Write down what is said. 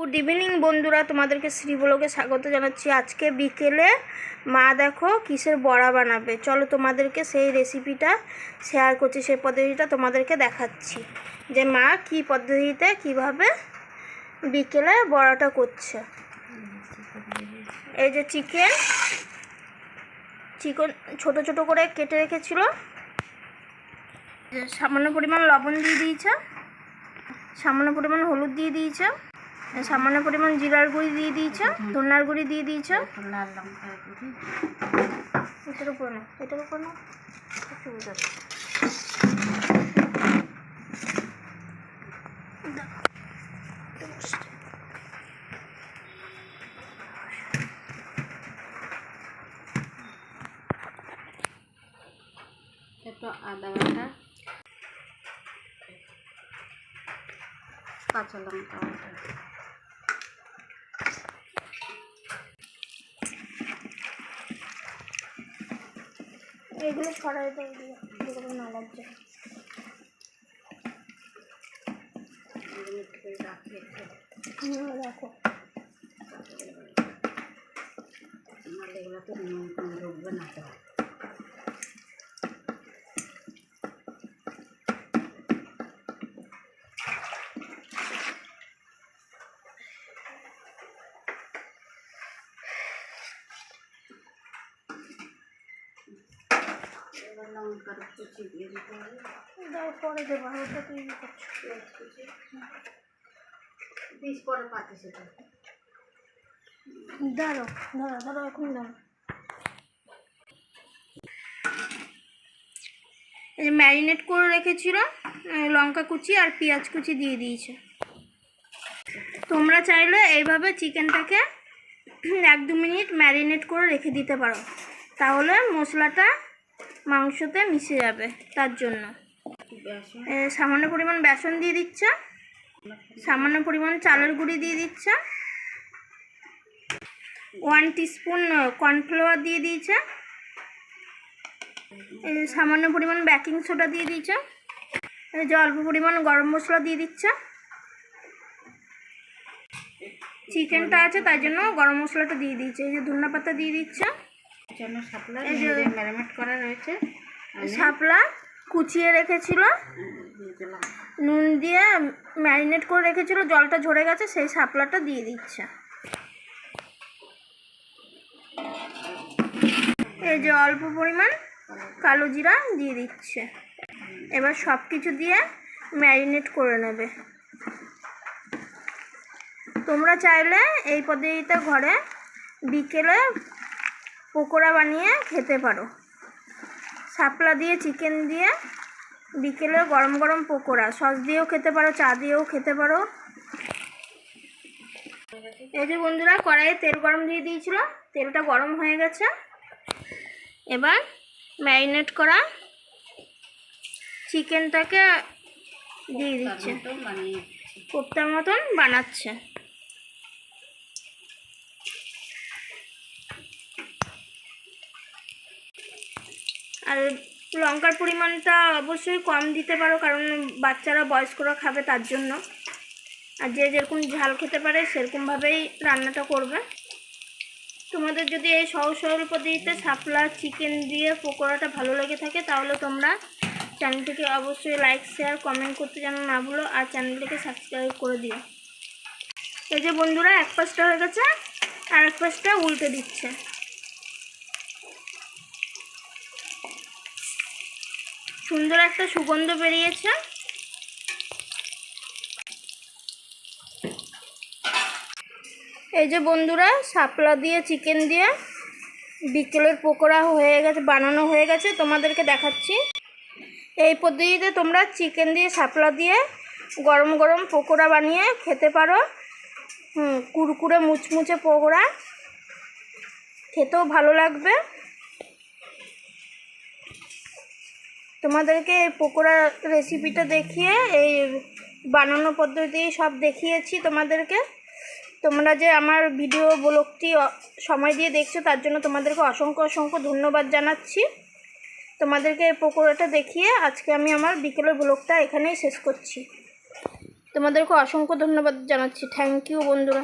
Good evening বন্ধুরা, তোমাদেরকে শ্রীবলোকে স্বাগত জানাচ্ছি। আজকে বিকেলে মা দেখো কিসের বড়া বানাবে, চলো তোমাদেরকে সেই রেসিপিটা শেয়ার করছি। সেই পদ্ধতিটা তোমাদেরকে দেখাচ্ছি যে মা কি পদ্ধতিতে কিভাবে বিকেলে বড়াটা করছে। এই যে চিকেন ছোট ছোট করে কেটে রেখেছিল, সামান্য পরিমাণ লবণ দিয়ে দিয়েছে, সামান্য পরিমাণ হলুদ দিয়ে দিয়েছে, সামান্য পরিমাণ জিরার গুঁড়ি দিয়ে দিয়েছে, ধনার গুঁড়ি দিয়ে দিয়েছে, লাল লঙ্কার গুঁড়ি। এটার উপর না, সুবিধা একটু আদা বাটা, কাঁচা লঙ্কা বাটা, এগুলো ছড়াই দিয়ে যেগুলো না লাগছে রাখো। এগুলোতে নুন ঢুকবে না তো। লঙ্কার কুচি দিয়ে দিতে হবে, পরে দেবো, ওটা তৈরি করছো বীজ পরে পাতে সেটা। ধরো এখন ধরো। এই যে ম্যারিনেট করে রেখেছিল লঙ্কা কুচি আর পেঁয়াজ কুচি দিয়ে দিয়েছে। তোমরা চাইলে এইভাবে চিকেনটাকে 1-2 মিনিট ম্যারিনেট করে রেখে দিতে পারো, তাহলে মশলাটা মাংসতে মিশে যাবে। তার জন্য সামান্য পরিমাণ বেসন দিয়ে দিচ্ছে, সামান্য পরিমাণ চালের গুঁড়ি দিয়ে দিচ্ছে, 1 টিস্পুন কর্নফ্লাওয়ার দিয়ে দিয়েছে, সামান্য পরিমাণ বেকিং সোডা দিয়ে দিয়েছে, এই যে অল্প পরিমাণ গরম মশলা দিয়ে দিচ্ছে। চিকেনটা আছে তাই জন্য গরম মশলাটা দিয়ে দিয়েছে। এই যে ধনিয়া পাতা দিয়ে দিচ্ছে, এই যে ম্যারিনেট করা রয়েছে, শাপলা কুচিয়ে রেখেছিল, নুন দিয়ে ম্যারিনেট করে রেখেছিল, জলটা ঝরে গেছে, সেই শাপলাটা দিয়ে দিচ্ছে। এই যে অল্প পরিমাণ কালো জিরা দিয়ে দিচ্ছে। এবার সব কিছু দিয়ে ম্যারিনেট করে নেবে। তোমরা চাইলে এই পদ্ধতিতে ঘরে বিকেলে পকোড়া বানিয়ে খেতে পারো। শাপলা দিয়ে চিকেন দিয়ে বিকেলে গরম গরম পকোড়া সস দিয়েও খেতে পারো, চা দিয়েও খেতে পারো। এই যে বন্ধুরা, কড়াইয়ে তেল গরম দিয়ে দিয়েছিল, তেলটা গরম হয়ে গেছে। এবার ম্যারিনেট করা চিকেনটাকে দিয়ে দিচ্ছে, কোপ্তার মতন বানাচ্ছে। আর লঙ্কার পরিমাণটা অবশ্যই কম দিতে পারো, কারণ বাচ্চারা বয়স্করা খাবে তার জন্য। আর যে যেরকম ঝাল খেতে পারে সেরকমভাবেই রান্নাটা করবে। তোমাদের যদি এই সহজ সরল পদ্ধতিতে শাপলা চিকেন দিয়ে পকোড়াটা ভালো লেগে থাকে, তাহলে তোমরা চ্যানেলটিকে অবশ্যই লাইক শেয়ার কমেন্ট করতে যেন না ভুলো, আর চ্যানেলটিকে সাবস্ক্রাইব করে দিও। এই যে বন্ধুরা, এক পাশটা হয়ে গেছে, আর এক পাশটা উল্টে দিচ্ছে। সুন্দর একটা সুগন্ধ বেরিয়েছে। এই যে বন্ধুরা, শাপলা দিয়ে চিকেন দিয়ে বিকেলের পকোড়া হয়ে গেছে, বানানো হয়ে গেছে। তোমাদেরকে দেখাচ্ছি। এই পদ্ধতিতে তোমরা চিকেন দিয়ে শাপলা দিয়ে গরম গরম পকোড়া বানিয়ে খেতে পারো। কুরকুরে মুচমুচে পকোড়া, খেতেও ভালো লাগবে। তোমাদেরকে এই পকোড়া রেসিপিটা দেখিয়ে এই বানানো পদ্ধতি সব দেখিয়েছি তোমাদেরকে। তোমরা যে আমার ভিডিও ব্লগটি সময় দিয়ে দেখছো তার জন্য তোমাদেরকে অসংখ্য ধন্যবাদ জানাচ্ছি। তোমাদেরকে এই পকোড়াটা দেখিয়ে আজকে আমি আমার বিকেলের ব্লগটা এখানেই শেষ করছি। তোমাদেরকে অসংখ্য ধন্যবাদ জানাচ্ছি। থ্যাংক ইউ বন্ধুরা।